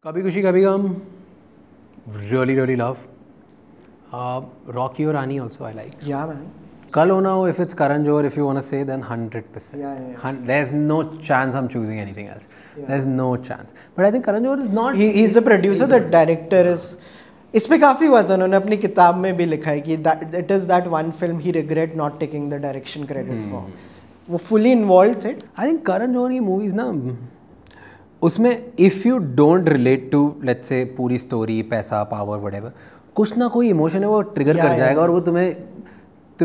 कभी खुशी कभी गम, really love. Rocky or Rani also I like. Yeah, man. Kal ho na ho, if it's Karan Johar, if you want to say, then 100%. Yeah. There's no chance I'm choosing anything else. Yeah. There's no chance. But I think Karan Johar is not... He's the producer, the director is... इस पे काफ़ी हुआ था, उन्होंने अपनी किताब में भी लिखा है कि it is that one film he regret not taking the direction credit for. वो fully involved थे. I think Karan Johar की movies ना, उसमें if you don't relate to let's say पूरी story, पैसा, power, whatever, कुछ ना कोई emotion है वो trigger कर जाएगा और वो तुम्हें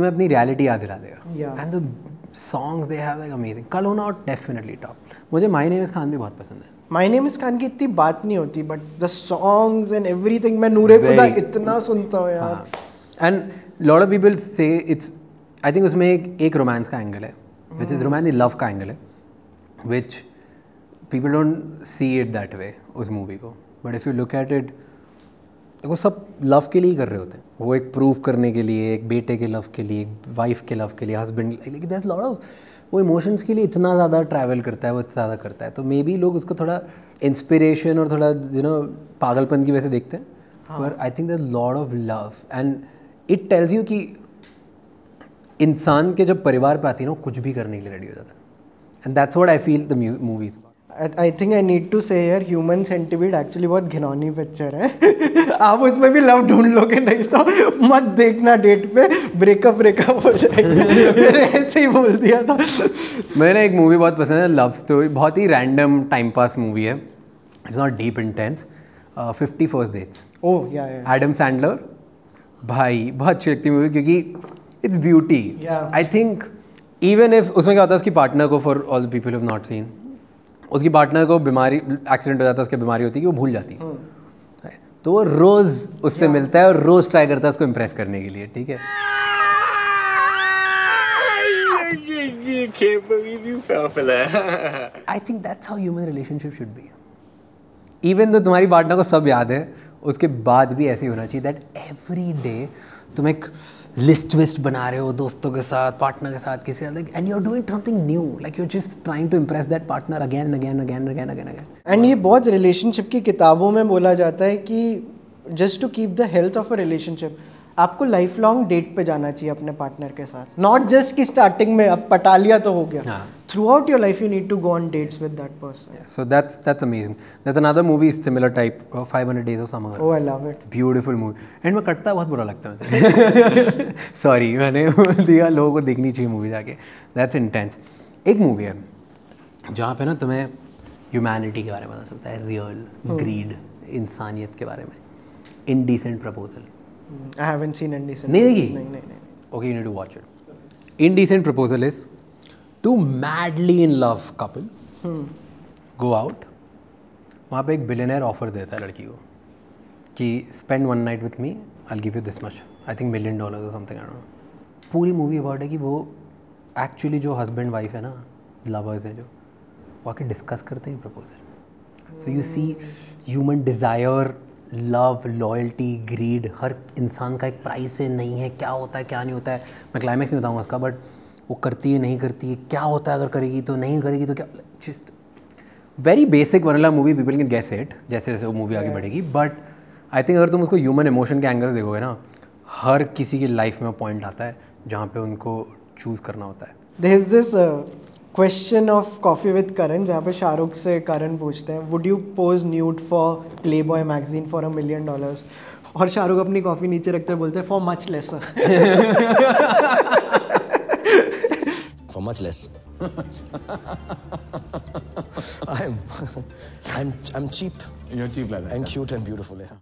अपनी reality याद दिला देगा. And the songs they have like amazing. कल होना और definitely top. मुझे My Name is Khan भी बहुत पसंद है. My Name is Khan की इतनी बात नहीं होती, but the songs and everything मैं नूरे खुदा इतना सुनता हूँ यार. And lot of people say it's, I think उसमें एक romance का angle है, which is romantic love का angle है, which people don't see it that way उस movie को. But if you look at it, वो सब love के लिए ही कर रहे होते हैं. वो एक prove करने के लिए, एक बेटे के love के लिए, एक wife के love के लिए, husband, like there's a lot of वो इमोशंस के लिए इतना ज़्यादा ट्रैवल करता है, वो इतना ज़्यादा करता है, तो मे बी लोग उसको थोड़ा इंस्पिरेशन और थोड़ा पागलपन की वजह से देखते हैं. पर I think there lot of love and it tells you कि इंसान के जब परिवार पे आती है ना, कुछ भी करने के लिए रेडी हो जाता है. And that's what I feel the movies. I think I need to say here, Human Centipede actually बहुत घिनौनी पिक्चर है. आप उसमें भी लव ढूंढ लोगे, नहीं तो मत देखना, डेट पे ब्रेकअप हो जाएगा. मैंने ऐसे ही बोल दिया था. मैंने एक मूवी बहुत पसंद है, लव स्टोरी, बहुत ही रैंडम टाइम पास मूवी है. It's not deep intense. 50 First Dates. ओह या एडम सैंडलर. भाई बहुत अच्छी लगती मूवी क्योंकि its beauty. I think even if उसमें क्या होता है, उसकी पार्टनर को, for all the people have not seen, उसकी पार्टनर को बीमारी, एक्सीडेंट हो जाता है, उसकी बीमारी होती है कि वो भूल जाती है. तो वो रोज़ उससे मिलता है और रोज़ ट्राई करता है उसको इम्प्रेस करने के लिए. ठीक है. I think that's how human relationship should be. Even तो तुम्हारी पार्टनर को सब याद है, उसके बाद भी ऐसे ही होना चाहिए दैट एवरी डे तुम एक लिस्ट विस्ट बना रहे हो दोस्तों के साथ, पार्टनर के साथ, किसी like, and you are doing something new, like you are just trying to impress that partner again. And ये बहुत रिलेशनशिप की किताबों में बोला जाता है कि just to keep the health of a relationship आपको लाइफ लॉन्ग डेट पे जाना चाहिए अपने पार्टनर के साथ. नॉट जस्ट कि स्टार्टिंग में अब पटा लिया तो हो गया. Throughout your life you need to go on dates with that person. So that's amazing. That's another movie similar type, 500 Days of Summer. Oh I love it. Beautiful movie. End में कटता बहुत बुरा लगता है. Sorry, मैंने बोल दिया, लोगों को देखनी चाहिए मूवी जाके. That's intense. एक मूवी है जहाँ पे ना तुम्हें ह्यूमैनिटी के बारे में पता चलता है, रियल ग्रीड, इंसानियत के बारे में. Indecent proposal. I haven't seen Indecent. नहीं देखी? नहीं. Okay, you need to watch it. Indecent Proposal is two madly in love couple go out. वहाँ पे एक बिलियनर ऑफर देता है लड़की को कि spend one night with me, I'll give you this much. I think $1 million or something, I don't know. पूरी movie about है कि वो एक्चुअली जो हस्बैंड वाइफ है ना, लवर्स हैं जो, वो आके डिस्कस करते हैं proposal. So you see human desire, love, loyalty, greed, हर इंसान का एक प्राइस है, नहीं है, क्या होता है क्या नहीं होता है. मैं क्लाइमैक्स नहीं बताऊंगा उसका, बट वो करती है नहीं करती है, क्या होता है अगर करेगी तो, नहीं करेगी तो क्या. Just very basic vanilla movie, people can guess it जैसे जैसे वो मूवी आगे बढ़ेगी. बट आई थिंक अगर तुम उसको ह्यूमन इमोशन के एंगल से देखोगे ना, हर किसी की लाइफ में पॉइंट आता है जहाँ पे उनको चूज़ करना होता है. There is this question of coffee with Karan जहाँ पे शाहरुख से करण पूछते हैं, would you pose nude for Playboy magazine for $1 million? और शाहरुख अपनी कॉफ़ी नीचे रखते बोलते हैं for much less. For much less. I'm cheap. You're cheap like that. And cute and beautiful. Yeah.